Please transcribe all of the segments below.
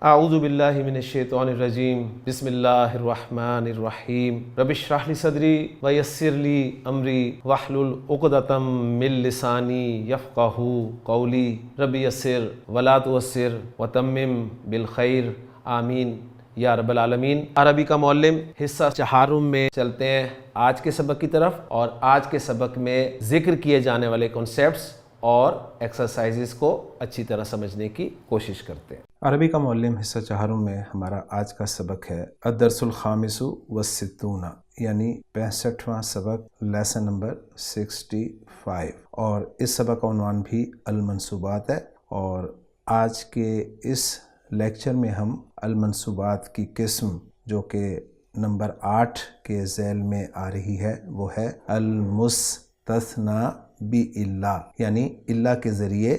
اعوذ باللہ من الشیطان الرجیم بسم اللہ الرحمن الرحیم رب اشرح لی صدری ویسر لی امری واحلل عقدۃ من لسانی یفقہوا قولی رب یسر ولا تعسر وتمم بالخیر آمین یا رب العالمین۔ عربی کا معلم حصہ چہارم میں چلتے ہیں آج کے سبق کی طرف، اور آج کے سبق میں ذکر کیے جانے والے کنسیپٹس اور ایکسرسائزز کو اچھی طرح سمجھنے کی کوشش کرتے ہیں۔ عربی کا معلم حصہ چہارم میں ہمارا آج کا سبق ہے الدرس الخامس والستون، یعنی 65واں سبق، لیسن نمبر 65، اور اس سبق کا عنوان بھی المنصوبات ہے۔ اور آج کے اس لیکچر میں ہم المنصوبات کی قسم جو کہ نمبر 8 کے ذیل میں آ رہی ہے وہ ہے المستثنی باللہ، یعنی اللہ کے ذریعے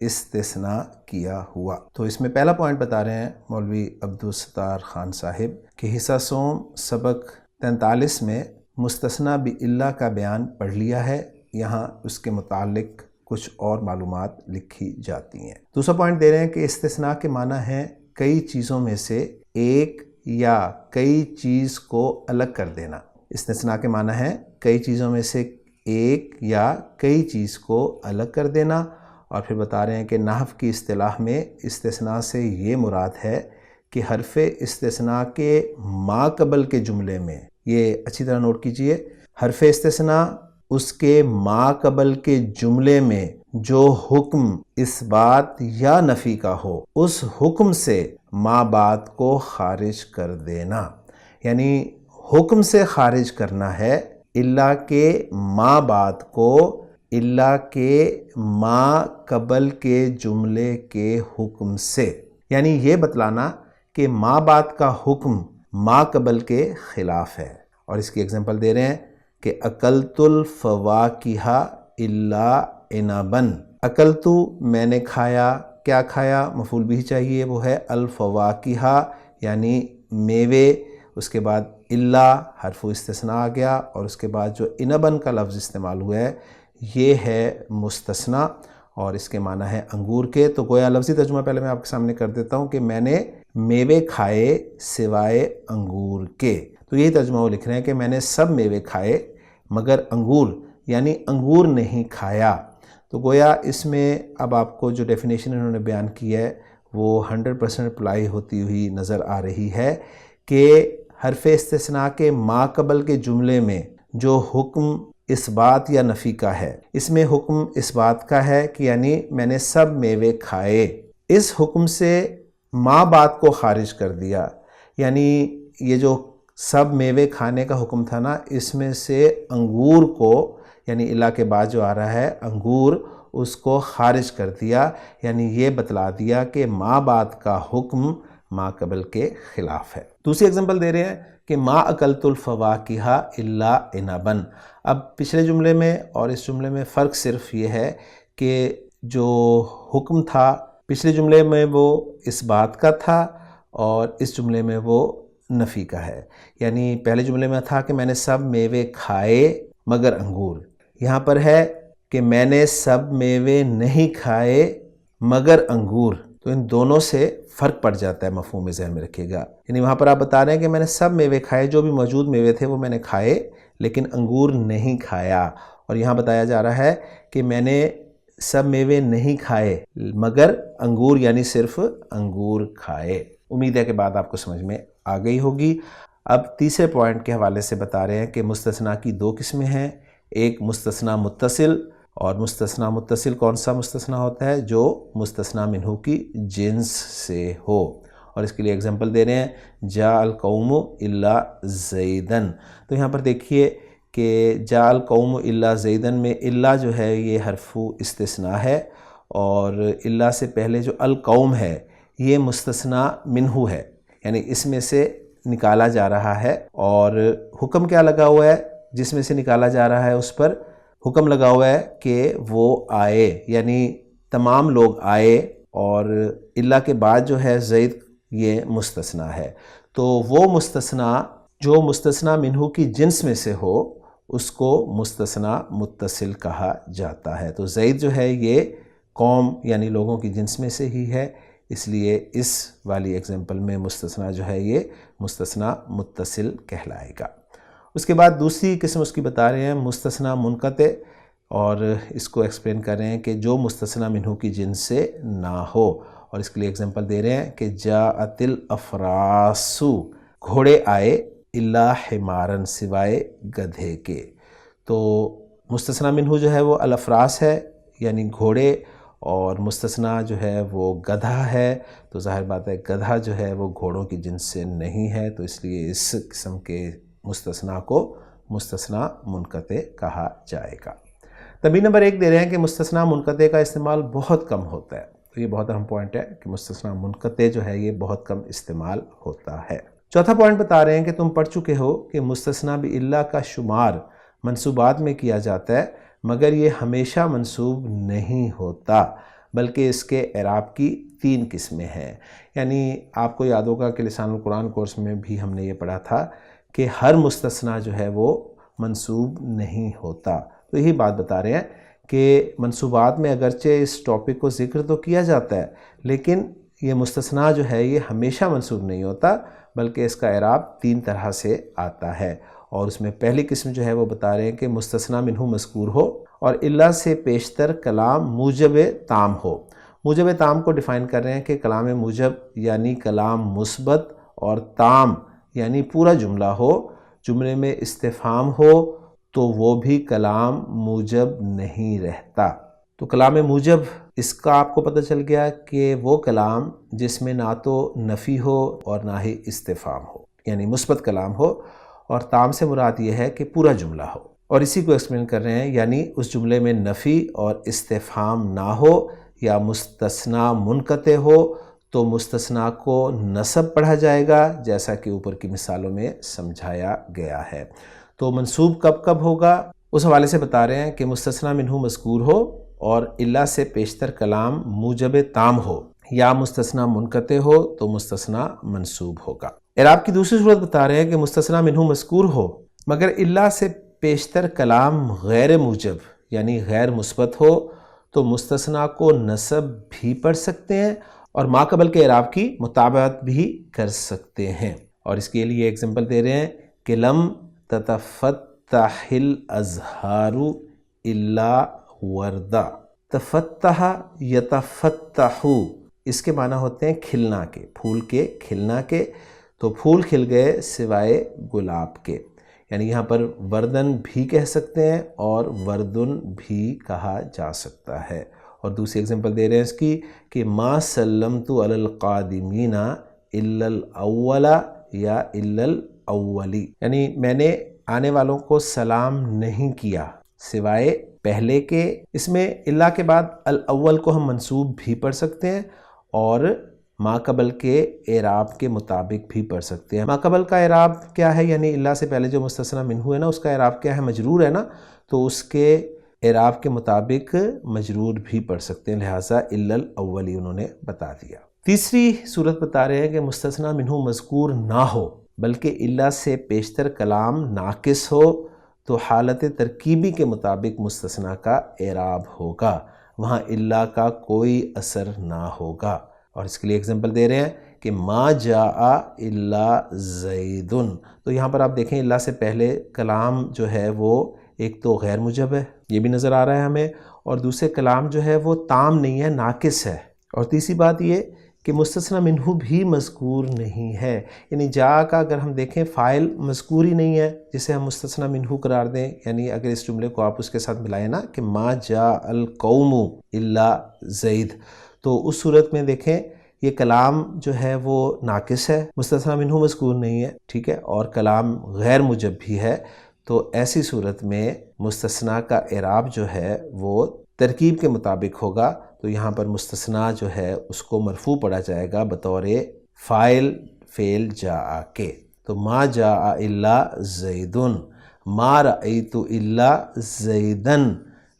استثناء کیا ہوا۔ تو اس میں پہلا پوائنٹ بتا رہے ہیں مولوی عبدالستار خان صاحب کہ حصہ سوم سبق 43 میں مستثنی باللہ کا بیان پڑھ لیا ہے، یہاں اس کے متعلق کچھ اور معلومات لکھی جاتی ہیں۔ دوسرا پوائنٹ دے رہے ہیں کہ استثناء کے معنی ہیں کئی چیزوں میں سے ایک یا کئی چیز کو الگ کر دینا۔ استثناء کے معنی ہیں کئی چیزوں میں سے ایک یا کئی چیز کو الگ کر دینا، اور پھر بتا رہے ہیں کہ نحو کی اصطلاح میں استثناء سے یہ مراد ہے کہ حرف استثناء کے ما قبل کے جملے میں، یہ اچھی طرح نوٹ کیجئے، حرف استثناء اس کے ما قبل کے جملے میں جو حکم اس بات یا نفی کا ہو، اس حکم سے ما بعد کو خارج کر دینا، یعنی حکم سے خارج کرنا ہے اللہ کے ما بعد کو اللہ کے ما قبل کے جملے کے حکم سے، یعنی یہ بتلانا کہ ما بعد کا حکم ما قبل کے خلاف ہے۔ اور اس کی ایگزامپل دے رہے ہیں کہ اکلت الفواکہ الا عنبا، اکلت میں نے کھایا، کیا کھایا؟ مفعول بھی چاہیے، وہ ہے الفواکہ یعنی میوے، اس کے بعد الا حرف استثناء آ گیا، اور اس کے بعد جو عنبن کا لفظ استعمال ہوا ہے یہ ہے مستثنیٰ، اور اس کے معنی ہے انگور کے۔ تو گویا لفظی ترجمہ پہلے میں آپ کے سامنے کر دیتا ہوں کہ میں نے میوے کھائے سوائے انگور کے۔ تو یہی ترجمہ وہ لکھ رہے ہیں کہ میں نے سب میوے کھائے مگر انگور، یعنی انگور نہیں کھایا۔ تو گویا اس میں اب آپ کو جو ڈیفینیشن انہوں نے بیان کی ہے وہ 100% اپلائی ہوتی ہوئی نظر آ رہی ہے کہ حرف استثناء کے ما قبل کے جملے میں جو حکم اس بات یا نفی کا ہے، اس میں حکم اس بات کا ہے کہ یعنی میں نے سب میوے کھائے، اس حکم سے ما بعد کو خارج کر دیا، یعنی یہ جو سب میوے کھانے کا حکم تھا نا، اس میں سے انگور کو، یعنی اللہ کے بعد جو آ رہا ہے انگور، اس کو خارج کر دیا، یعنی یہ بتلا دیا کہ ما بعد کا حکم ما قبل کے خلاف ہے۔ دوسری ایگزامپل دے رہے ہیں کہ ما اکلت الفواکہ الا عنبا۔ اب پچھلے جملے میں اور اس جملے میں فرق صرف یہ ہے کہ جو حکم تھا پچھلے جملے میں وہ اس بات کا تھا، اور اس جملے میں وہ نفی کا ہے۔ یعنی پہلے جملے میں تھا کہ میں نے سب میوے کھائے مگر انگور، یہاں پر ہے کہ میں نے سب میوے نہیں کھائے مگر انگور۔ تو ان دونوں سے فرق پڑ جاتا ہے، مفہوم ذہن میں رکھیے گا۔ یعنی وہاں پر آپ بتا رہے ہیں کہ میں نے سب میوے کھائے، جو بھی موجود میوے تھے وہ میں نے کھائے لیکن انگور نہیں کھایا، اور یہاں بتایا جا رہا ہے کہ میں نے سب میوے نہیں کھائے مگر انگور، یعنی صرف انگور کھائے۔ امید ہے کہ بات آپ کو سمجھ میں آ گئی ہوگی۔ اب تیسرے پوائنٹ کے حوالے سے بتا رہے ہیں کہ مستثنیٰ کی دو قسمیں ہیں، ایک مستثنیٰ متصل، اور مستثنیٰ متصل کون سا مستثنیٰ ہوتا ہے؟ جو مستثنیٰ منہ کی جنس سے ہو، اور اس کے لیے اگزامپل دے رہے ہیں جاء القوم الا زیدن۔ تو یہاں پر دیکھیے کہ جاء القوم الا زیدن میں الا جو ہے یہ حرف استثناء ہے، اور الا سے پہلے جو القوم ہے یہ مستثنیٰ منہ ہے، یعنی اس میں سے نکالا جا رہا ہے، اور حکم کیا لگا ہوا ہے جس میں سے نکالا جا رہا ہے؟ اس پر حکم لگا ہوا ہے کہ وہ آئے، یعنی تمام لوگ آئے، اور اللہ کے بعد جو ہے زید یہ مستثنیٰ ہے۔ تو وہ مستثنیٰ جو مستثنیٰ منہ کی جنس میں سے ہو اس کو مستثنیٰ متصل کہا جاتا ہے۔ تو زید جو ہے یہ قوم یعنی لوگوں کی جنس میں سے ہی ہے، اس لیے اس والی ایگزامپل میں مستثنا جو ہے یہ مستثنا متصل کہلائے گا۔ اس کے بعد دوسری قسم اس کی بتا رہے ہیں مستثنا منقطع، اور اس کو ایکسپلین کر رہے ہیں کہ جو مستثنا منہو کی جنس سے نہ ہو، اور اس کے لیے ایگزامپل دے رہے ہیں کہ جاءت الافراس، گھوڑے آئے، الا حمارن، سوائے گدھے کے۔ تو مستثنا منہو جو ہے وہ الافراس ہے یعنی گھوڑے، اور مستثنا جو ہے وہ گدھا ہے، تو ظاہر بات ہے گدھا جو ہے وہ گھوڑوں کی جنس سے نہیں ہے، تو اس لیے اس قسم کے مستثنا کو مستثنا منقطع کہا جائے گا۔ تنبیہ نمبر 1 دے رہے ہیں کہ مستثنا منقطع کا استعمال بہت کم ہوتا ہے، تو یہ بہت اہم پوائنٹ ہے کہ مستثنا منقطع جو ہے یہ بہت کم استعمال ہوتا ہے۔ چوتھا پوائنٹ بتا رہے ہیں کہ تم پڑھ چکے ہو کہ مستثنا باللہ کا شمار منصوبات میں کیا جاتا ہے، مگر یہ ہمیشہ منصوب نہیں ہوتا، بلکہ اس کے اعراب کی 3 قسمیں ہیں۔ یعنی آپ کو یاد ہوگا کہ لسان القرآن کورس میں بھی ہم نے یہ پڑھا تھا کہ ہر مستثنا جو ہے وہ منصوب نہیں ہوتا، تو یہی بات بتا رہے ہیں کہ منصوبات میں اگرچہ اس ٹاپک کو ذکر تو کیا جاتا ہے، لیکن یہ مستثنا جو ہے یہ ہمیشہ منصوب نہیں ہوتا، بلکہ اس کا اعراب 3 طرح سے آتا ہے، اور اس میں پہلی قسم جو ہے وہ بتا رہے ہیں کہ مستثنا منہو مذکور ہو اور الا سے پیشتر کلام موجب تام ہو۔ موجب تام کو ڈیفائن کر رہے ہیں کہ کلام موجب یعنی کلام مثبت، اور تام یعنی پورا جملہ ہو، جملے میں استفہام ہو تو وہ بھی کلام موجب نہیں رہتا۔ تو کلام موجب اس کا آپ کو پتہ چل گیا کہ وہ کلام جس میں نہ تو نفی ہو اور نہ ہی استفہام ہو، یعنی مثبت کلام ہو، اور تام سے مراد یہ ہے کہ پورا جملہ ہو، اور اسی کو ایکسپلین کر رہے ہیں، یعنی اس جملے میں نفی اور استفہام نہ ہو یا مستثنا منقطع ہو تو مستثنا کو نصب پڑھا جائے گا، جیسا کہ اوپر کی مثالوں میں سمجھایا گیا ہے۔ تو منصوب کب کب ہوگا اس حوالے سے بتا رہے ہیں کہ مستثنا منہو مذکور ہو اور الا سے پیشتر کلام موجب تام ہو، یا مستثنا منقطع ہو تو مستثنا منصوب ہوگا۔ اعراب کی دوسری صورت بتا رہے ہیں کہ مستثنا منہو مذکور ہو مگر الا سے پیشتر کلام غیر موجب یعنی غیر مثبت ہو تو مستثنا کو نصب بھی پڑھ سکتے ہیں اور ما قبل کے اعراب کی مطابقت بھی کر سکتے ہیں، اور اس کے لیے ایگزامپل دے رہے ہیں کہ لم تتفتح الازہار الا وردا۔ تفتح یتفتح، اس کے معنی ہوتے ہیں کھلنا کے، پھول کے کھلنا کے، تو پھول کھل گئے سوائے گلاب کے، یعنی یہاں پر وردن بھی کہہ سکتے ہیں اور وردن بھی کہا جا سکتا ہے۔ اور دوسری ایگزامپل دے رہے ہیں اس کی کہ ما سلمت علی القادمین الا الاول یا الا الاولی، یعنی میں نے آنے والوں کو سلام نہیں کیا سوائے پہلے کے۔ اس میں الا کے بعد الاول کو ہم منصوب بھی پڑھ سکتے ہیں اور ما قبل کے اعراب کے مطابق بھی پڑھ سکتے ہیں۔ ما قبل کا اعراب کیا ہے، یعنی الا سے پہلے جو مستثنا منہو ہے نا اس کا اعراب کیا ہے، مجرور ہے نا، تو اس کے اعراب کے مطابق مجرور بھی پڑھ سکتے ہیں، لہٰذا الا الاولی انہوں نے بتا دیا۔ تیسری صورت بتا رہے ہیں کہ مستثنا منہو مذکور نہ ہو بلکہ الا سے پیشتر کلام ناقص ہو تو حالت ترکیبی کے مطابق مستثنا کا اعراب ہوگا، وہاں الا کا کوئی اثر نہ ہوگا۔ اور اس کے لیے ایگزامپل دے رہے ہیں کہ ما جاء الا زید، تو یہاں پر آپ دیکھیں الا سے پہلے کلام جو ہے وہ ایک تو غیر موجب ہے، یہ بھی نظر آ رہا ہے ہمیں، اور دوسرے کلام جو ہے وہ تام نہیں ہے، ناقص ہے، اور تیسری بات یہ کہ مستثنا منہو بھی مذکور نہیں ہے، یعنی جا کا اگر ہم دیکھیں فاعل مذکور ہی نہیں ہے جسے ہم مستثنا منہو قرار دیں، یعنی اگر اس جملے کو آپ اس کے ساتھ ملائیں نا کہ ما جاء القوم الا زید، تو اس صورت میں دیکھیں یہ کلام جو ہے وہ ناقص ہے، مستثنا منہو مذکور نہیں ہے، ٹھیک ہے، اور کلام غیر موجب بھی ہے، تو ایسی صورت میں مستثنا کا اعراب جو ہے وہ ترکیب کے مطابق ہوگا، تو یہاں پر مستثنا جو ہے اس کو مرفوع پڑھا جائے گا بطور فاعل فعل جاء کے، تو ما جاء الا زید، ما رأیت الا زیدن،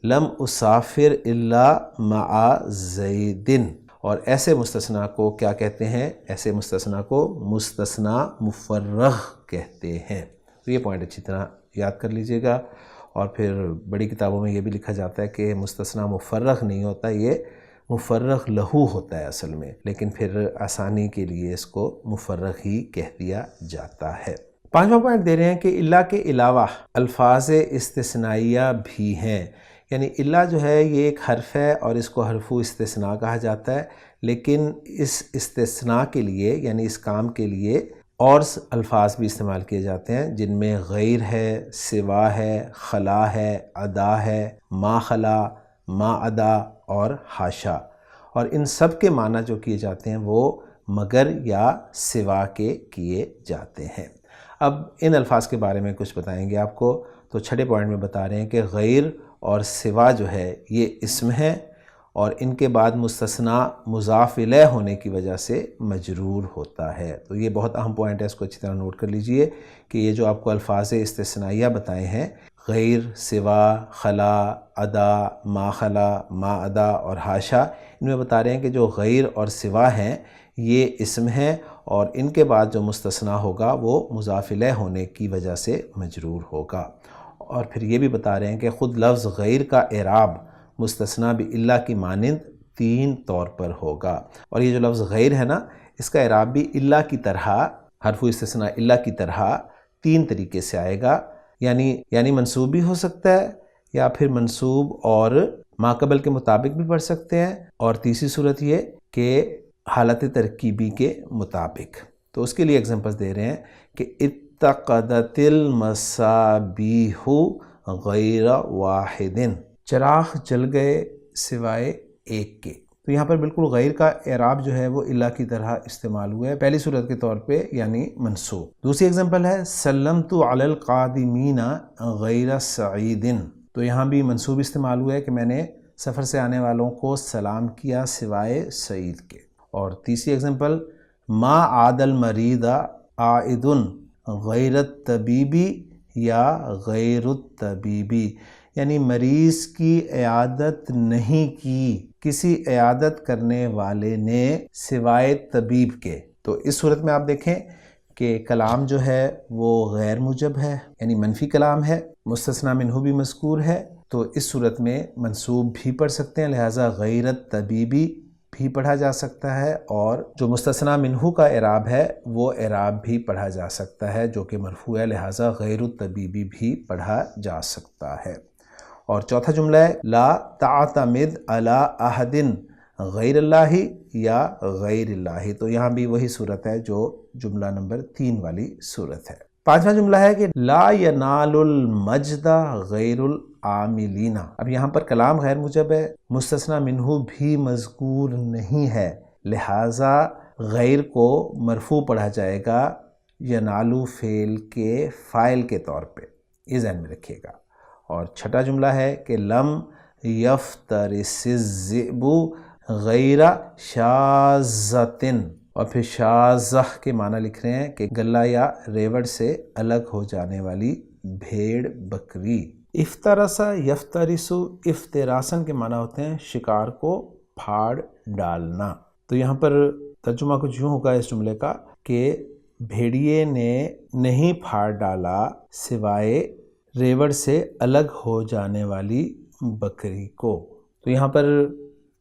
لم اسافر الا مع زید، اور ایسے مستثنا کو کیا کہتے ہیں، ایسے مستثنا کو مستثنا مفرغ کہتے ہیں۔ تو یہ پوائنٹ اچھی طرح یاد کر لیجئے گا، اور پھر بڑی کتابوں میں یہ بھی لکھا جاتا ہے کہ مستثنا مفرغ نہیں ہوتا، یہ مفرغ لہو ہوتا ہے اصل میں، لیکن پھر آسانی کے لیے اس کو مفرغ ہی کہہ دیا جاتا ہے۔ پانچواں پوائنٹ دے رہے ہیں کہ الا کے علاوہ الفاظ استثنائیہ بھی ہیں، یعنی الا جو ہے یہ ایک حرف ہے اور اس کو حرف استثناء کہا جاتا ہے، لیکن اس استثناء کے لیے یعنی اس کام کے لیے اور الفاظ بھی استعمال کیے جاتے ہیں، جن میں غیر ہے، سوا ہے، خلا ہے، ادا ہے، ما خلا، ما ادا اور حاشا، اور ان سب کے معنی جو کیے جاتے ہیں وہ مگر یا سوا کے کیے جاتے ہیں۔ اب ان الفاظ کے بارے میں کچھ بتائیں گے آپ کو، تو چھٹے پوائنٹ میں بتا رہے ہیں کہ غیر اور سوا جو ہے یہ اسم ہے اور ان کے بعد مستثنیٰ مضاف الیہ ہونے کی وجہ سے مجرور ہوتا ہے۔ تو یہ بہت اہم پوائنٹ ہے، اس کو اچھی طرح نوٹ کر لیجئے کہ یہ جو آپ کو الفاظ استثنائیہ بتائے ہیں، غیر، سوا، خلا، ادا، ما خلا، ما ادا اور حاشا، ان میں بتا رہے ہیں کہ جو غیر اور سوا ہیں یہ اسم ہیں اور ان کے بعد جو مستثنیٰ ہوگا وہ مضاف الیہ ہونے کی وجہ سے مجرور ہوگا۔ اور پھر یہ بھی بتا رہے ہیں کہ خود لفظ غیر کا اعراب مستثنیٰ باللہ کی مانند 3 طور پر ہوگا، اور یہ جو لفظ غیر ہے نا اس کا اعراب بھی اللہ کی طرح، حرف استثناء اللہ کی طرح 3 طریقے سے آئے گا، یعنی منصوب بھی ہو سکتا ہے یا پھر منصوب اور ما قبل کے مطابق بھی پڑھ سکتے ہیں، اور تیسری صورت یہ کہ حالت ترکیبی کے مطابق۔ تو اس کے لیے ایگزامپلس دے رہے ہیں کہ اتقدت المصابیح غیر واحد، چراغ جل گئے سوائے ایک کے۔ تو یہاں پر بالکل غیر کا اعراب جو ہے وہ اللہ کی طرح استعمال ہوا ہے پہلی صورت کے طور پہ، یعنی منصوب۔ دوسری ایگزامپل ہے سلمت علی القادمین غیر سعید، تو یہاں بھی منصوب استعمال ہوا ہے کہ میں نے سفر سے آنے والوں کو سلام کیا سوائے سعید کے۔ اور تیسری ایگزامپل ما عاد المریض عائد غیر الطبیبی یا غیر الطبیبی، یعنی مریض کی عیادت نہیں کی کسی عیادت کرنے والے نے سوائے طبیب کے۔ تو اس صورت میں آپ دیکھیں کہ کلام جو ہے وہ غیر موجب ہے، یعنی منفی کلام ہے، مستثنیٰ منہ بھی مذکور ہے، تو اس صورت میں منصوب بھی پڑھ سکتے ہیں، لہٰذا غیر الطبیبی بھی پڑھا جا سکتا ہے، اور جو مستثنیٰ منہ کا اعراب ہے وہ اعراب بھی پڑھا جا سکتا ہے جو کہ مرفوع ہے، لہٰذا غیر الطبیبی بھی پڑھا جا سکتا ہے۔ اور چوتھا جملہ ہے لا تعتمد علی احد غیر اللہ یا غیر اللہ، تو یہاں بھی وہی صورت ہے جو جملہ نمبر 3 والی صورت ہے۔ پانچواں جملہ ہے کہ لا ینال المجد غیر العاملین، اب یہاں پر کلام غیر موجب ہے، مستثنیٰ منہ بھی مذکور نہیں ہے، لہٰذا غیر کو مرفوع پڑھا جائے گا ینالو فعل کے فاعل کے طور پہ، یہ ذہن میں رکھیے گا۔ اور چھٹا جملہ ہے کہ لم یفترس الذئب غیر شاذۃ، اور پھر شاذہ کے معنی لکھ رہے ہیں کہ گلہ یا ریوڑ سے الگ ہو جانے والی بھیڑ بکری۔ افترسا یفترسو افتراسن کے معنی ہوتے ہیں شکار کو پھاڑ ڈالنا۔ تو یہاں پر ترجمہ کچھ یوں ہوگا اس جملے کا کہ بھیڑیے نے نہیں پھاڑ ڈالا سوائے ریوڑ سے الگ ہو جانے والی بکری کو۔ تو یہاں پر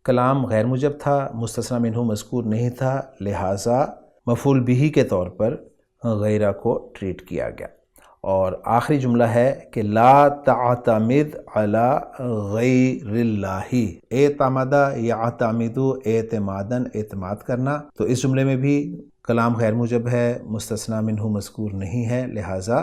کلام غیر موجب تھا، مستثنیٰ منہ مذکور نہیں تھا، لہٰذا مفعول بہ کے طور پر غیرہ کو ٹریٹ کیا گیا۔ اور آخری جملہ ہے کہ لا تعتمد علی غیر اللہ، اعتمد یعتمد اعتمادا، اعتماد کرنا، تو اس جملے میں بھی کلام غیر موجب ہے، مستثنیٰ منہ مذکور نہیں ہے، لہٰذا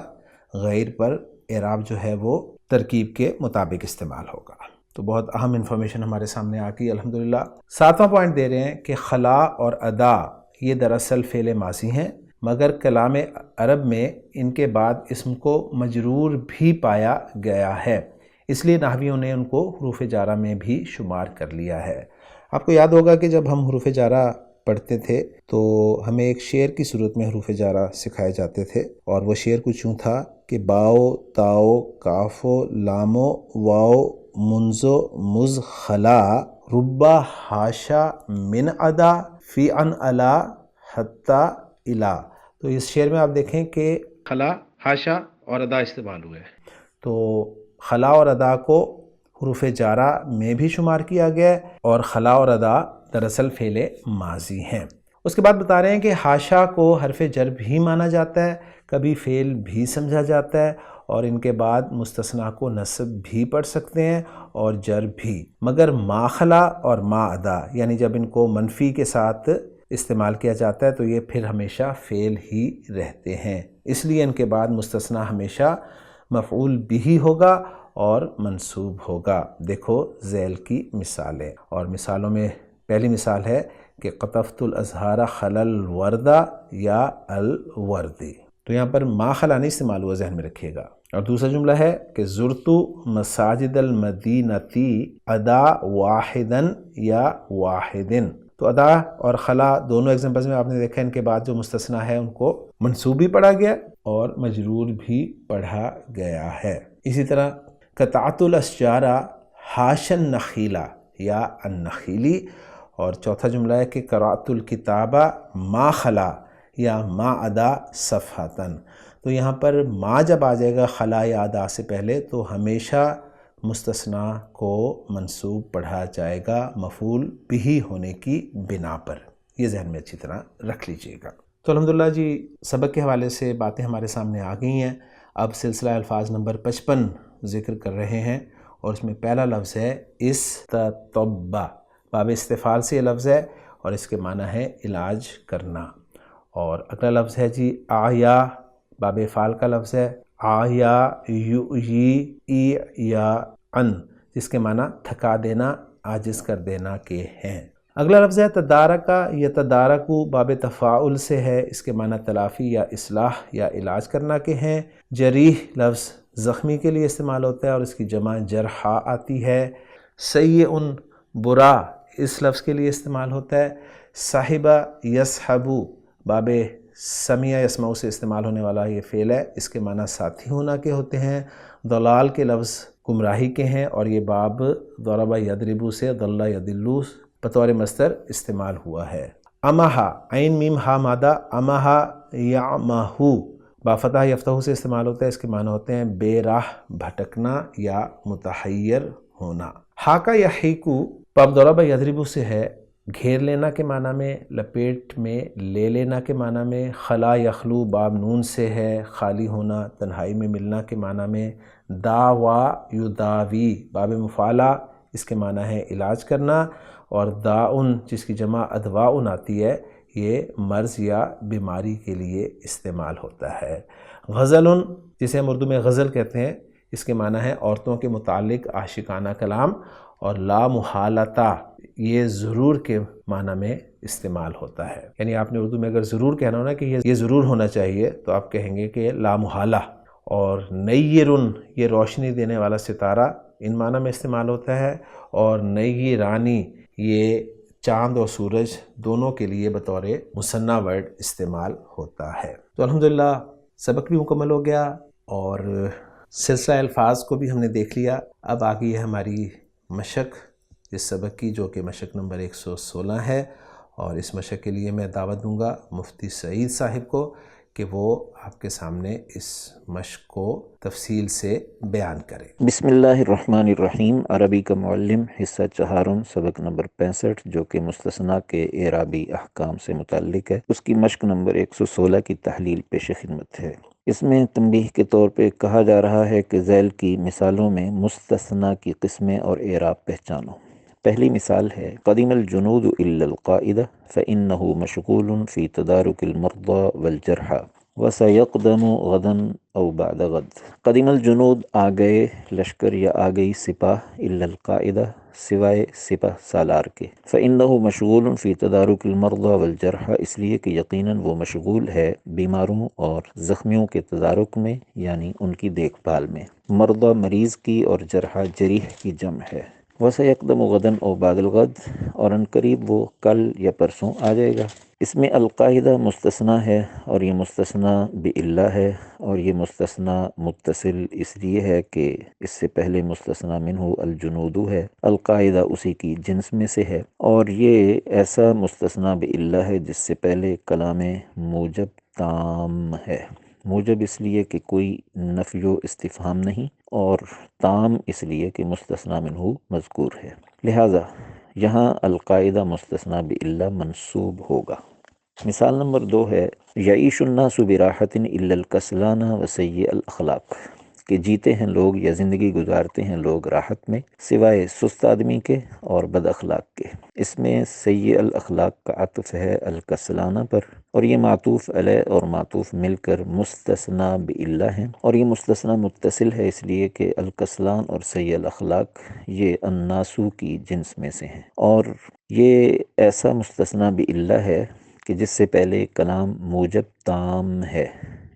غیر پر اعراب جو ہے وہ ترکیب کے مطابق استعمال ہوگا۔ تو بہت اہم انفارمیشن ہمارے سامنے آ گئی الحمدللہ۔ ساتواں پوائنٹ دے رہے ہیں کہ خلا اور ادا یہ دراصل فعل ماضی ہیں، مگر کلام عرب میں ان کے بعد اسم کو مجرور بھی پایا گیا ہے، اس لیے نحویوں نے ان کو حروف جارہ میں بھی شمار کر لیا ہے۔ آپ کو یاد ہوگا کہ جب ہم حروف جارہ پڑھتے تھے تو ہمیں ایک شعر کی صورت میں حروف جارہ سکھائے جاتے تھے، اور وہ شعر کچھ یوں تھا کہ باؤ تاؤ کافو لامو واؤ منزو مز خلا ربا حاشا من ادا فی ان الا حتی الا۔ تو اس شعر میں آپ دیکھیں کہ خلا، حاشا اور ادا استعمال ہوئے، تو خلا اور ادا کو حروف جارہ میں بھی شمار کیا گیا ہے، اور خلا اور ادا دراصل فعل ماضی ہیں۔ اس کے بعد بتا رہے ہیں کہ حاشا کو حرف جر بھی مانا جاتا ہے، کبھی فعل بھی سمجھا جاتا ہے، اور ان کے بعد مستثنا کو نصب بھی پڑھ سکتے ہیں اور جر بھی، مگر ما خلا اور ما ادا یعنی جب ان کو منفی کے ساتھ استعمال کیا جاتا ہے تو یہ پھر ہمیشہ فعل ہی رہتے ہیں، اس لیے ان کے بعد مستثنا ہمیشہ مفعول بھی ہوگا اور منصوب ہوگا۔ دیکھو ذیل کی مثالیں، اور مثالوں میں پہلی مثال ہے کہ قطفت الازہار خلل الوردہ یا الوردی، تو یہاں پر ما خلا نہیں استعمال ہوا، ذہن میں رکھیے گا۔ اور دوسرا جملہ ہے کہ زرتو مساجد المدینتی ادا واحدن یا واحدن، تو ادا اور خلا دونوں ایگزامپلز میں آپ نے دیکھا ان کے بعد جو مستثنا ہے ان کو منصوب بھی پڑھا گیا اور مجرور بھی پڑھا گیا ہے۔ اسی طرح قطعت الاشجارہ حاش النخیلہ یا النخیلی، اور چوتھا جملہ ہے کہ قرأت الکتابہ ما خلا یا ما ادا صفحتن، تو یہاں پر ما جب آ جائے گا خلا یا ادا سے پہلے تو ہمیشہ مستثنا کو منصوب پڑھا جائے گا مفعول بھی ہونے کی بنا پر، یہ ذہن میں اچھی طرح رکھ لیجئے گا۔ تو الحمدللہ جی سبق کے حوالے سے باتیں ہمارے سامنے آ گئی ہیں۔ اب سلسلہ الفاظ نمبر 55 ذکر کر رہے ہیں، اور اس میں پہلا لفظ ہے استطبہ، باب استفعال سے یہ لفظ ہے اور اس کے معنی ہے علاج کرنا۔ اور اگلا لفظ ہے جی آیا، باب فعال کا لفظ ہے آیا یؤیی یا ان، جس کے معنی تھکا دینا، عاجز کر دینا کے ہیں۔ اگلا لفظ ہے تدارکا یا تدارکو، باب تفاعل سے ہے، اس کے معنی تلافی یا اصلاح یا علاج کرنا کے ہیں۔ جریح لفظ زخمی کے لیے استعمال ہوتا ہے اور اس کی جمع جرحا آتی ہے۔ سیئن برا اس لفظ کے لیے استعمال ہوتا ہے۔ صاحبہ یصحبو، باب سمیع یسمعو سے استعمال ہونے والا یہ فعل ہے، اس کے معنی ساتھی ہونا کے ہوتے ہیں۔ ضلال کے لفظ گمراہی کے ہیں، اور یہ باب ضرب یضربو سے ضل یضلو بطور مصدر استعمال ہوا ہے۔ امہا عین میم ہا مادہ، امہا یعمہو با فتح یفتح سے استعمال ہوتا ہے، اس کے معنی ہوتے ہیں بے راہ بھٹکنا یا متحیر ہونا۔ حاکا یا حیکو باب ضرب یضربو سے ہے، گھیر لینا کے معنی میں، لپیٹ میں لے لینا کے معنی میں۔ خلا یخلو باب نون سے ہے، خالی ہونا، تنہائی میں ملنا کے معنی میں۔ داوا یداوی باب مفعلہ، اس کے معنی ہے علاج کرنا۔ اور داؤن جس کی جمع ادواؤن آتی ہے، یہ مرض یا بیماری کے لیے استعمال ہوتا ہے۔ غزلن جسے ہم اردو میں غزل کہتے ہیں، اس کے معنی ہے عورتوں کے متعلق عاشقانہ کلام۔ اور لا محالتہ یہ ضرور کے معنی میں استعمال ہوتا ہے، یعنی آپ نے اردو میں اگر ضرور کہنا ہونا کہ یہ ضرور ہونا چاہیے تو آپ کہیں گے کہ لا محالہ۔ اور نیرن یہ روشنی دینے والا ستارہ ان معنی میں استعمال ہوتا ہے، اور نیرانی یہ چاند اور سورج دونوں کے لیے بطور مثنیٰ ورڈ استعمال ہوتا ہے۔ تو الحمدللہ سبق بھی مکمل ہو گیا اور سلسلہ الفاظ کو بھی ہم نے دیکھ لیا۔ اب آگئی ہے ہماری مشق اس سبق کی، جو کہ مشق نمبر 116 ہے، اور اس مشق کے لیے میں دعوت دوں گا مفتی سعید صاحب کو کہ وہ آپ کے سامنے اس مشق کو تفصیل سے بیان کریں۔ بسم اللہ الرحمن الرحیم۔ عربی کا معلم، حصہ چہارم، سبق نمبر 65، جو کہ مستثنیٰ کے اعرابی احکام سے متعلق ہے، اس کی مشق نمبر 116 کی تحلیل پیش خدمت ہے۔ اس میں تنبیہ کے طور پہ کہا جا رہا ہے کہ ذیل کی مثالوں میں مستثنیٰ کی قسمیں اور اعراب پہچانو۔ پہلی مثال ہے قدیم الجنود الا القائد فإنه مشغول في تدارك المرضى والجرحى وسيقدم غدا او بعد غد۔ قدیم الجنود آ گئے لشکر یا آ گئی سپاہ، الا القائدہ سوائے سپہ سالار کے، فإنه مشغول في تدارك المرضى والجرحى اس لیے کہ یقیناً وہ مشغول ہے بیماروں اور زخمیوں کے تدارک میں، یعنی ان کی دیکھ بھال میں۔ مرضى مریض کی اور جرحى جریح کی جمع ہے۔ وَسَيَقْدَمُ غَدًا او بعد الغد، اور ان قریب وہ کل یا پرسوں آ جائے گا۔ اس میں القاعدہ مستثنیٰ ہے، اور یہ مستثنیٰ بِإِلَّا ہے، اور یہ مستثنیٰ متصل اس لیے ہے کہ اس سے پہلے مستثنیٰ منہ الجنود ہے، القاعدہ اسی کی جنس میں سے ہے، اور یہ ایسا مستثنیٰ بِإِلَّا ہے جس سے پہلے کلام موجب تام ہے۔ موجب اس لیے کہ کوئی نفی و استفہام نہیں، اور تام اس لیے کہ مستثنی منہ مذکور ہے، لہذا یہاں القاعدہ مستثنی بِإِلَّا منصوب ہوگا۔ مثال نمبر 2 ہے یعیش الناس براحۃ الا الکسلان وسیء الاخلاق، کہ جیتے ہیں لوگ یا زندگی گزارتے ہیں لوگ راحت میں سوائے سست آدمی کے اور بد اخلاق کے۔ اس میں سیء الاخلاق کا عطف ہے الکسلانہ پر، اور یہ معطوف علیہ اور معطوف مل کر مستثنی بِإِلَّا ہیں، اور یہ مستثنی متصل ہے اس لیے کہ الکسلان اور سیء الاخلاق یہ الناسو کی جنس میں سے ہیں، اور یہ ایسا مستثنی بِإِلَّا ہے کہ جس سے پہلے کلام موجب تام ہے۔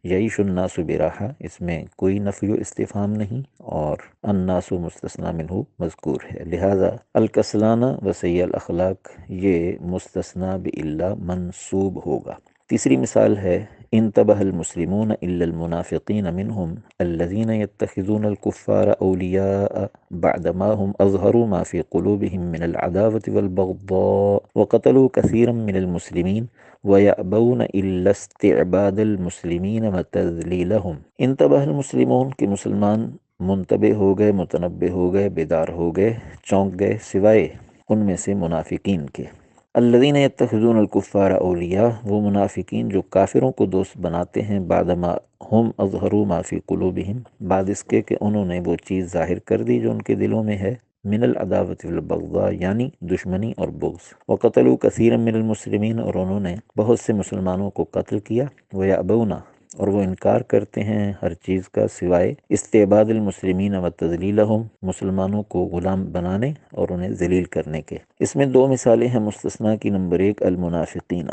یعیش الناس براحہ، اس میں کوئی نفی و استفہام نہیں، اور الناس مستثنی منہ مذکور ہے، لہذا الکسلانہ و سیء الاخلاق یہ مستثنی بِإِلَّا منصوب ہوگا۔ تیسری مثال ہے انتبہ المسلمون الا المنافقین منهم الذین یتخذون الکفار اولیاء بعدما هم اظہروا ما فی قلوبهم من العداوة والبغضاء وقتلوا كثيرا من المسلمین وَيَأْبَوْنَ إِلَّا اسْتِعْبَادَ الْمُسْلِمِينَ وَتَذْلِيلَهُمْ۔ انتبہ المسلمون کہ مسلمان منتبہ ہو گئے، متنبہ ہو گئے، بیدار ہو گئے، چونک گئے، سوائے ان میں سے منافقین کے۔ الذین یتخذون الکفار اولیاء، وہ منافقین جو کافروں کو دوست بناتے ہیں، بعدما ہم اظہروا ما فی قلوبہم، بعد اس کے کہ انہوں نے وہ چیز ظاہر کر دی جو ان کے دلوں میں ہے، من العداوت والبغضاء یعنی دشمنی اور بغض، وقتلوا کثیرا من المسلمین، اور انہوں نے بہت سے مسلمانوں کو قتل کیا، ویأبون، اور وہ انکار کرتے ہیں ہر چیز کا سوائے استعباد المسلمین وتذلیلہم، مسلمانوں کو غلام بنانے اور انہیں ذلیل کرنے کے۔ اس میں 2 مثالیں ہیں مستثنی کی۔ نمبر 1 المنافقین،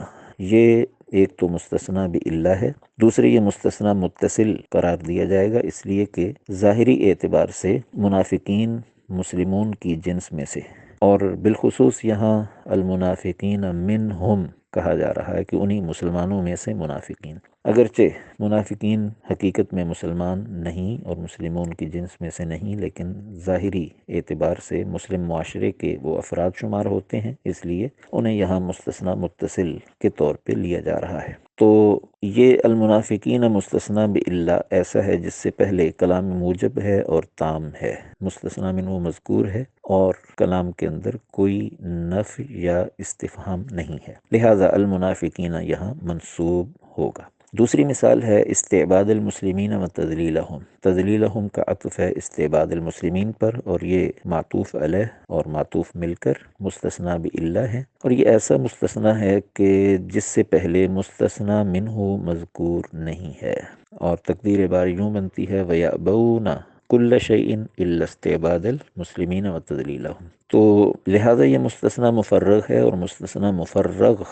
یہ ایک تو مستثنی بِإِلَّا ہے، دوسری یہ مستثنی متصل قرار دیا جائے گا اس لیے کہ ظاہری اعتبار سے منافقین مسلمون کی جنس میں سے، اور بالخصوص یہاں المنافقین منہم کہا جا رہا ہے کہ انہی مسلمانوں میں سے منافقین، اگرچہ منافقین حقیقت میں مسلمان نہیں اور مسلمون کی جنس میں سے نہیں، لیکن ظاہری اعتبار سے مسلم معاشرے کے وہ افراد شمار ہوتے ہیں، اس لیے انہیں یہاں مستثنی متصل کے طور پہ لیا جا رہا ہے۔ تو یہ المنافقین مستثنی بِإِلَّا ایسا ہے جس سے پہلے کلام موجب ہے اور تام ہے، مستثنی منہ مذکور ہے، اور کلام کے اندر کوئی نفی یا استفہام نہیں ہے، لہذا المنافقین یہاں منصوب ہوگا۔ دوسری مثال ہے استعباد المسلمین و تذلیلہم، تذلیلہم کا عطف ہے استعباد المسلمین پر، اور یہ معطوف علیہ اور معطوف مل کر مستثنی بِإِلَّا ہے، اور یہ ایسا مستثنی ہے کہ جس سے پہلے مستثنی منہ مذکور نہیں ہے، اور تقدیر بار یوں بنتی ہے وَيَأْبَوْنَ كُلَّ شَيْءٍ إِلَّا اسْتِعْبَادَ الْمُسْلِمِينَ وَتَذْلِيلَهُمْ۔ تو لہذا یہ مستثنی مفرغ ہے، اور مستثنی مفرغ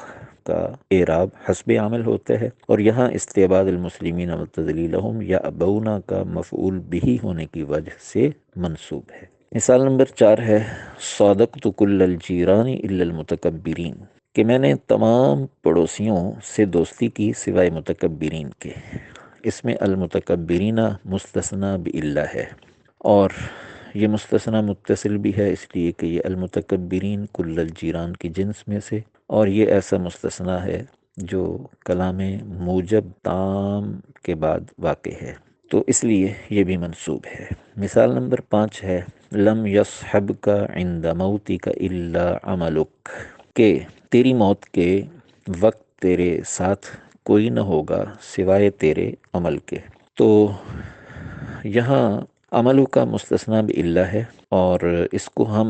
کا اعراب حسب عمل ہوتا ہے، اور یہاں استعباد المسلمین وتذلیلہم یا ابونا کا مفعول بہ ہونے کی وجہ سے منصوب ہے۔ مثال نمبر 4 ہے صادقت کل الجیران الا المتکبرین، کہ میں نے تمام پڑوسیوں سے دوستی کی سوائے متکبرین کے۔ اس میں المتکبرین مستثنی بِإِلَّا ہے، اور یہ مستثنی متصل بھی ہے اس لیے کہ یہ المتکبرین کل الجیران کی جنس میں سے، اور یہ ایسا مستثنی ہے جو کلام موجب تام کے بعد واقع ہے، تو اس لیے یہ بھی منصوب ہے۔ مثال نمبر 5 ہے لم یصحبک عند موتک الا عملک، کہ تیری موت کے وقت تیرے ساتھ کوئی نہ ہوگا سوائے تیرے عمل کے۔ تو یہاں عملو کا مستثنی بِإِلَّا ہے، اور اس کو ہم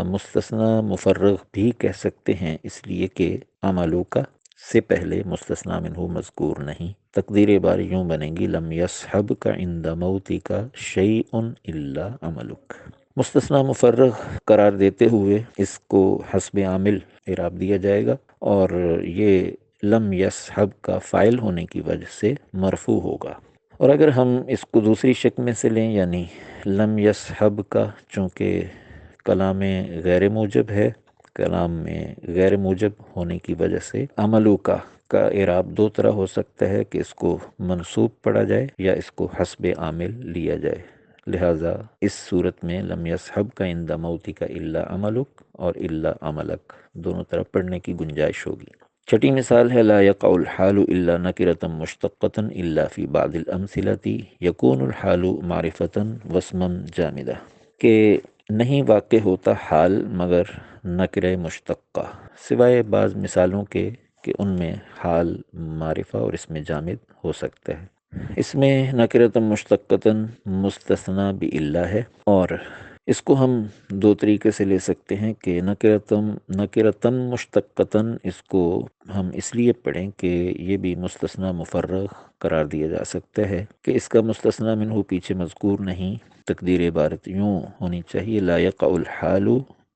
مستثنی مفرغ بھی کہہ سکتے ہیں اس لیے کہ عملو کا سے پہلے مستثنی منہ مذکور نہیں۔ تقدیر بار یوں بنے گی لم یصحبک عند موتک شیء الا عملک۔ مستثنی مفرغ قرار دیتے ہوئے اس کو حسب عامل اعراب دیا جائے گا، اور یہ لم یصحب کا فاعل ہونے کی وجہ سے مرفوع ہوگا۔ اور اگر ہم اس کو دوسری شکل میں سے لیں، یعنی لم یصحب کا چونکہ کلام غیر موجب ہے، کلام میں غیر موجب ہونے کی وجہ سے عملو کا اعراب 2 طرح ہو سکتا ہے کہ اس کو منصوب پڑھا جائے یا اس کو حسب عامل لیا جائے، لہٰذا اس صورت میں لم یصحب کا عند موتک الا عملک اور الا عملک دونوں طرح پڑھنے کی گنجائش ہوگی۔ چھٹی مثال ہے لا یقع الحال الا نکرۃ مشتقۃ الا فی بعض الامثلۃ یکون الحال معرفۃ واسما جامدہ، کہ نہیں واقع ہوتا حال مگر نکرہ مشتقہ سوائے بعض مثالوں کے کہ ان میں حال معرفہ اور اسم جامد ہو سکتا ہے۔ اس میں نکرۃ مشتقۃ مستثنی بِإِلَّا ہے، اور اس کو ہم دو طریقے سے لے سکتے ہیں کہ نکرتم مشتقتاً اس کو ہم اس لیے پڑھیں کہ یہ بھی مستثنی مفرغ قرار دیا جا سکتا ہے کہ اس کا مستثنی منہ پیچھے مذکور نہیں، تقدیر عبارت یوں ہونی چاہیے لا یقع الحال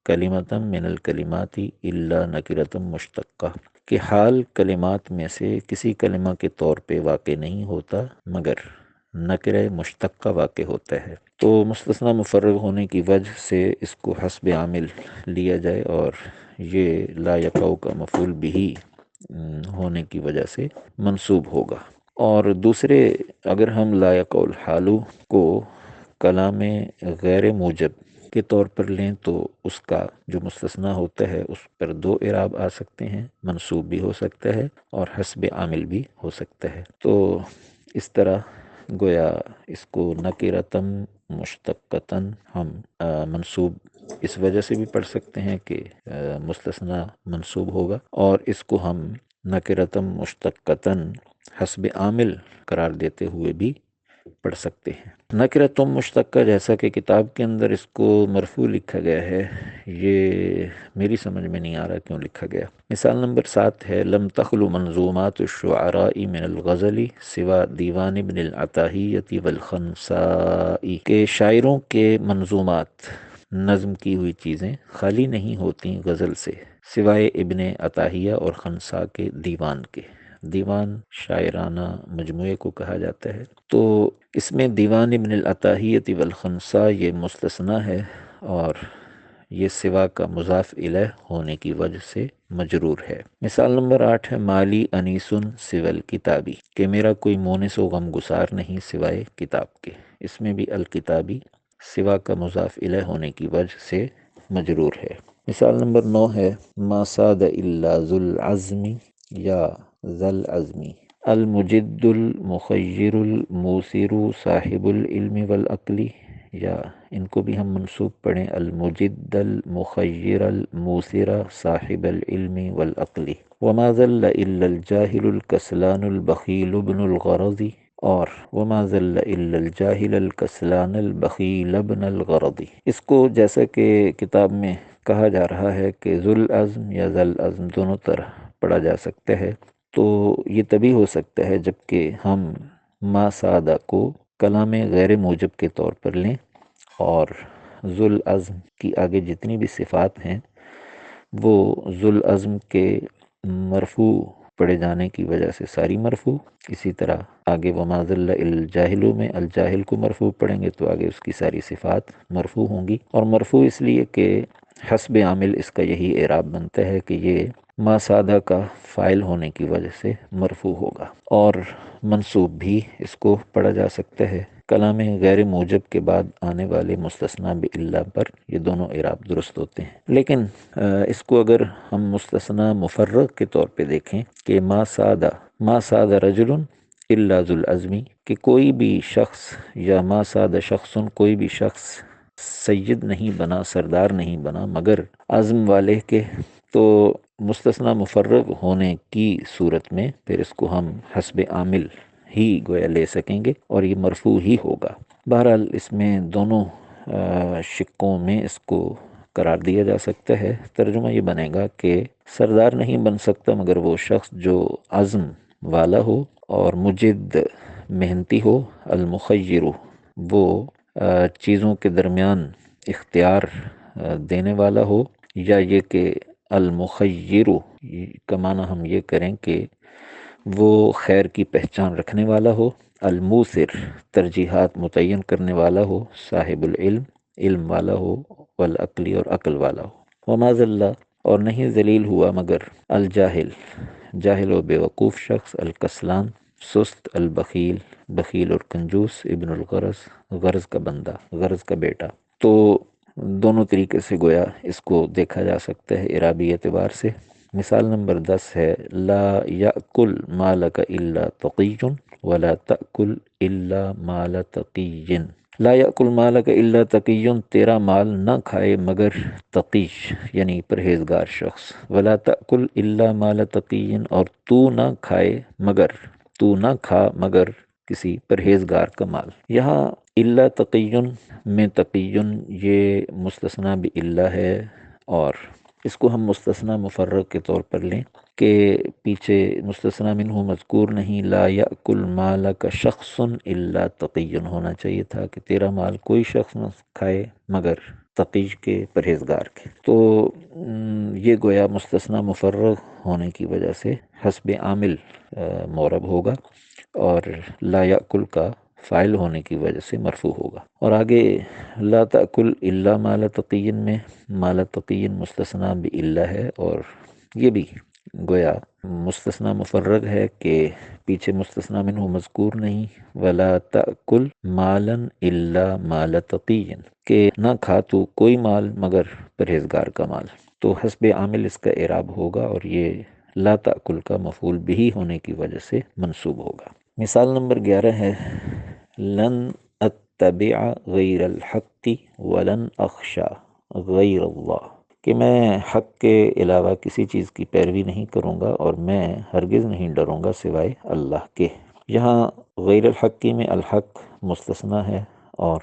کلمۃ من الکلمات الا نکرۃ مشتقہ، کہ حال کلمات میں سے کسی کلمہ کے طور پہ واقع نہیں ہوتا مگر نکرہ مشتقہ واقع ہوتا ہے۔ تو مستثنی مفرغ ہونے کی وجہ سے اس کو حسب عامل لیا جائے، اور یہ لا یقع کا مفعول بھی ہونے کی وجہ سے منصوب ہوگا۔ اور دوسرے اگر ہم لا یقع الحال کو کلام غیر موجب کے طور پر لیں تو اس کا جو مستثنی ہوتا ہے اس پر دو اعراب آ سکتے ہیں، منصوب بھی ہو سکتا ہے اور حسب عامل بھی ہو سکتا ہے۔ تو اس طرح گویا اس کو نکرتم مشتقتاً ہم منصوب اس وجہ سے بھی پڑھ سکتے ہیں کہ مستثنی منصوب ہوگا، اور اس کو ہم نکرتم مشتقتاً حسب عامل قرار دیتے ہوئے بھی پڑھ سکتے ہیں۔ نکرتم مشتقہ جیسا کہ کتاب کے اندر اس کو مرفوع لکھا گیا ہے، یہ میری سمجھ میں نہیں آ رہا کیوں لکھا گیا۔ مثال نمبر 7 ہے لم تخلو منظومات الشعراء من الغزل سوا دیوان ابن العتاہیۃ والخنساء، کہ شاعروں کے منظومات نظم کی ہوئی چیزیں خالی نہیں ہوتی غزل سے سوائے ابن عتاہیہ اور خنساء کے دیوان کے۔ دیوان شاعرانہ مجموعے کو کہا جاتا ہے، تو اس میں دیوان ابن العتاہیۃ والخنساء یہ مستثنی ہے، اور یہ سوا کا مضاف الیہ ہونے کی وجہ سے مجرور ہے۔ مثال نمبر 8 ہے مالی انیسن سوى الکتابی، کہ میرا کوئی مونس و غم گسار نہیں سوائے کتاب کے۔ اس میں بھی الکتابی سوا کا مضاف الیہ ہونے کی وجہ سے مجرور ہے۔ مثال نمبر 9 ہے ما ساد الا ذو العزم یا ذا العزم المجد المخیر الموسر صاحب العلم والعقل، یا ان کو بھی ہم منصوب پڑھیں المجد المخیر الموسر صاحب العلم والعقل۔ وما ذل الا الجاہل الکسلان البخیل ابن الغرض، اور وما ذل الا الجاہل الکسلان البخیل ابن الغرض۔ اس کو جیسا کہ کتاب میں کہا جا رہا ہے کہ ذو العزم یا ذا العزم دونوں طرح پڑھا جا سکتا ہے، تو یہ تبھی ہو سکتا ہے جب کہ ہم ما سادہ کو کلام غیر موجب کے طور پر لیں، اور ذو العزم کی آگے جتنی بھی صفات ہیں وہ ذو العزم کے مرفوع پڑھے جانے کی وجہ سے ساری مرفوع، اسی طرح آگے وما ذل الجاہل میں الجاہل کو مرفوع پڑھیں گے تو آگے اس کی ساری صفات مرفوع ہوں گی، اور مرفوع اس لیے کہ حسب عامل اس کا یہی اعراب بنتا ہے کہ یہ ما سادہ کا فاعل ہونے کی وجہ سے مرفوع ہوگا، اور منصوب بھی اس کو پڑھا جا سکتا ہے۔ کلام غیر موجب کے بعد آنے والے مستثنی بِإِلَّا پر یہ دونوں اعراب درست ہوتے ہیں، لیکن اس کو اگر ہم مستثنی مفرغ کے طور پہ دیکھیں کہ ما ساد رجل الا ذو العزم، کہ کوئی بھی شخص یا ما ساد شخص کوئی بھی شخص سید نہیں بنا، سردار نہیں بنا مگر عزم والے کے، تو مستثنی مفرغ ہونے کی صورت میں پھر اس کو ہم حسب عامل ہی گویا لے سکیں گے اور یہ مرفوع ہی ہوگا۔ بہرحال اس میں دونوں شقوں میں اس کو قرار دیا جا سکتا ہے۔ ترجمہ یہ بنے گا کہ سردار نہیں بن سکتا مگر وہ شخص جو عزم والا ہو اور مجد محنتی ہو، المخیر وہ چیزوں کے درمیان اختیار دینے والا ہو، یا یہ کہ المخیر کا معنی ہم یہ کریں کہ وہ خیر کی پہچان رکھنے والا ہو، الموسر ترجیحات متعین کرنے والا ہو، صاحب العلم علم والا ہو، والعقل اور عقل والا ہو۔ وما ذل اور نہیں ذلیل ہوا مگر الجاہل جاہل و بیوقوف شخص، الکسلان سست، البخیل بخیل اور کنجوس، ابن الغرض غرض کا بندہ غرض کا بیٹا۔ تو دونوں طریقے سے گویا اس کو دیکھا جا سکتا ہے اعرابی اعتبار سے۔ مثال نمبر 10 ہے لا یأکل مالک الا تقی ولا تأکل الا مال تقی۔ لا یأکل مالک الا تقی، تیرا مال نہ کھائے مگر تقی یعنی پرہیزگار شخص، ولا تأکل الا مال تقی، اور تو نہ کھا مگر کسی پرہیزگار کا مال۔ یہاں الا تقی میں تقی یہ مستثنی بالا ہے، اور اس کو ہم مستثنی مفرغ کے طور پر لیں کہ پیچھے مستثنی منہ مذکور نہیں، لا یأکل مالک شخص الا تقی ہونا چاہیے تھا کہ تیرا مال کوئی شخص نہ کھائے مگر تقی کے، پرہیزگار کے۔ تو یہ گویا مستثنی مفرغ ہونے کی وجہ سے حسب عامل معرب ہوگا، اور لا یأکل کا فاعل ہونے کی وجہ سے مرفوع ہوگا۔ اور آگے لا تأکل الا مال تقی میں مال تقی مستثنی بالا ہے، اور یہ بھی گویا مستثنی مفرغ ہے کہ پیچھے مستثنی منہ مذکور نہیں، ولا تأکل مالا الا مال تقی، کہ نہ کھا تو کوئی مال مگر پرہیزگار کا مال۔ تو حسب عامل اس کا اعراب ہوگا، اور یہ لا تأکل کا مفعول بہ ہونے کی وجہ سے منصوب ہوگا۔ مثال نمبر 11 ہے لن اتبع غیر الحق ولن اخشى غیر اللہ، کہ میں حق کے علاوہ کسی چیز کی پیروی نہیں کروں گا اور میں ہرگز نہیں ڈروں گا سوائے اللہ کے۔ یہاں غیر الحق میں الحق مستثنی ہے، اور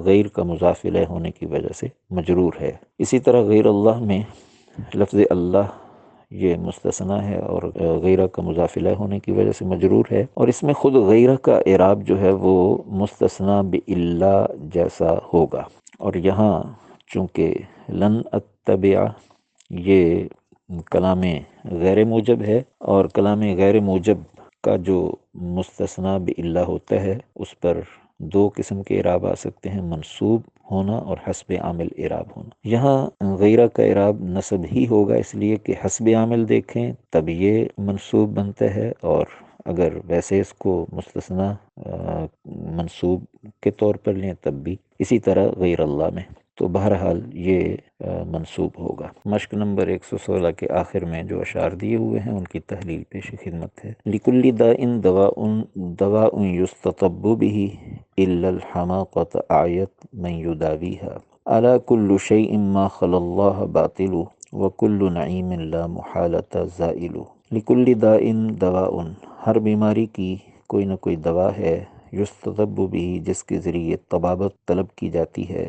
غیر کا مضاف الیہ ہونے کی وجہ سے مجرور ہے۔ اسی طرح غیر اللہ میں لفظ اللہ یہ مستثنی ہے، اور غیرہ کا مضاف الیہ ہونے کی وجہ سے مجرور ہے، اور اس میں خود غیرہ کا اعراب جو ہے وہ مستثنی بالا جیسا ہوگا۔ اور یہاں چونکہ لن اتبع یہ کلام غیر موجب ہے، اور کلام غیر موجب کا جو مستثنی بالا ہوتا ہے اس پر دو قسم کے اعراب آ سکتے ہیں، منصوب ہونا اور حسب عامل اعراب ہونا۔ یہاں غیرہ کا اعراب نصب ہی ہوگا، اس لیے کہ حسب عامل دیکھیں تب یہ منصوب بنتا ہے، اور اگر ویسے اس کو مستثنی منصوب کے طور پر لیں تب بھی اسی طرح غیر اللہ میں، تو بہرحال یہ منصوب ہوگا۔ مشق نمبر 116 کے آخر میں جو اشعار دیے ہوئے ہیں ان کی تحلیل پیش خدمت ہے۔ لِكُلِّ دَاءٍ دَوَاءٌ يُسْتَطَبُّ بِهِ إِلَّا الْحَمَاقَةَ أَعْيَتْ مَنْ يُدَاوِيهَا أَلَا كُلُّ شَيْءٍ مَا خَلَا اللَّهَ بَاطِلُ وَكُلُّ نَعِيمٍ لَا مُحَالَةَ زَائِلُ۔ لِكُلِّ دَاءٍ دَوَاءٌ، ہر بیماری کی کوئی نہ کوئی دوا ہے، یستطب بھی جس کے ذریعے طبابت طلب کی جاتی ہے،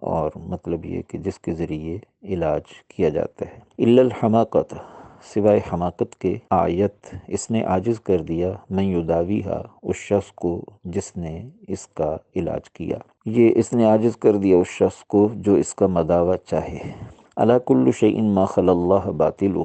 اور مطلب یہ کہ جس کے ذریعے علاج کیا جاتا ہے۔ الا الحماقۃ، سوائے حماقت کے، آیت اس نے عاجز کر دیا، من یداویہا اس شخص کو جس نے اس کا علاج کیا، یہ اس نے عاجز کر دیا اس شخص کو جو اس کا مداوع چاہے۔ الا کل شیء ما خلا اللہ باطل،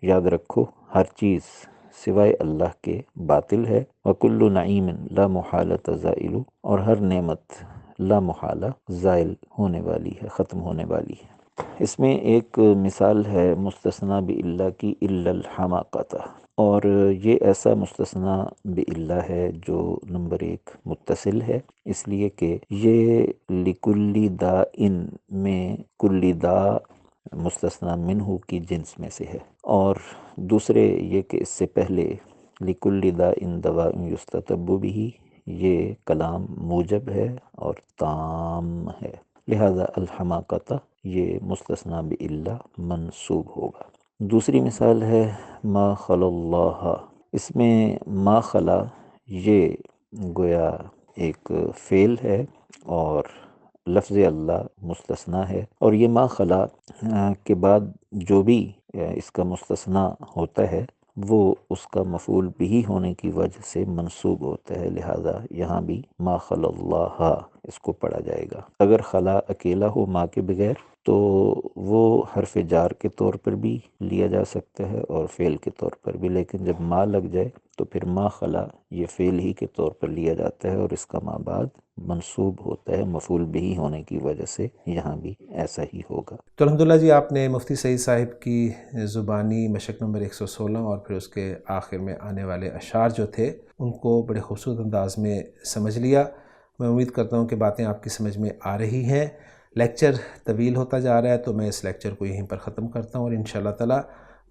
یاد رکھو ہر چیز سوائے اللہ کے باطل ہے، وکل نعیم لا محالۃ زائل، اور ہر نعمت لا محالہ زائل ہونے والی ہے، ختم ہونے والی ہے۔ اس میں ایک مثال ہے مستثنی بالا کی، الا الحماقۃ، اور یہ ایسا مستثنی بالا ہے جو نمبر 1 متصل ہے، اس لیے کہ یہ لکل داء میں کل داء مستثنی منہ کی جنس میں سے ہے، اور دوسرے یہ کہ اس سے پہلے لکل داء دواء یستطب بہ یہ کلام موجب ہے اور تام ہے، لہذا الحماقۃ یہ مستثنی بالا منصوب ہوگا۔ دوسری مثال ہے ما خلا اللہ، اس میں ما خلا یہ گویا ایک فعل ہے اور لفظ اللہ مستثنی ہے، اور یہ ما خلا کے بعد جو بھی اس کا مستثنی ہوتا ہے وہ اس کا مفعول بہ ہونے کی وجہ سے منصوب ہوتا ہے، لہذا یہاں بھی ما خلا اللہ اس کو پڑھا جائے گا۔ اگر خلا اکیلا ہو ما کے بغیر تو وہ حرف جار کے طور پر بھی لیا جا سکتا ہے اور فعل کے طور پر بھی، لیکن جب ما لگ جائے تو پھر ما خلا یہ فعل ہی کے طور پر لیا جاتا ہے، اور اس کا ما بعد منصوب ہوتا ہے مفعول بہ ہونے کی وجہ سے، یہاں بھی ایسا ہی ہوگا۔ تو الحمدللہ جی، آپ نے مفتی سعید صاحب کی زبانی مشق نمبر 116 اور پھر اس کے آخر میں آنے والے اشعار جو تھے ان کو بڑے خوبصورت انداز میں سمجھ لیا۔ میں امید کرتا ہوں کہ باتیں آپ کی سمجھ میں آ رہی ہیں۔ لیکچر طویل ہوتا جا رہا ہے تو میں اس لیکچر کو یہیں پر ختم کرتا ہوں، اور انشاءاللہ تعالی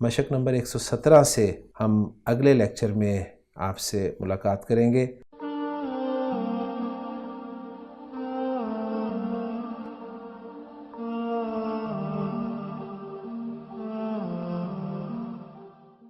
مشق نمبر 117 سے ہم اگلے لیکچر میں آپ سے ملاقات کریں گے۔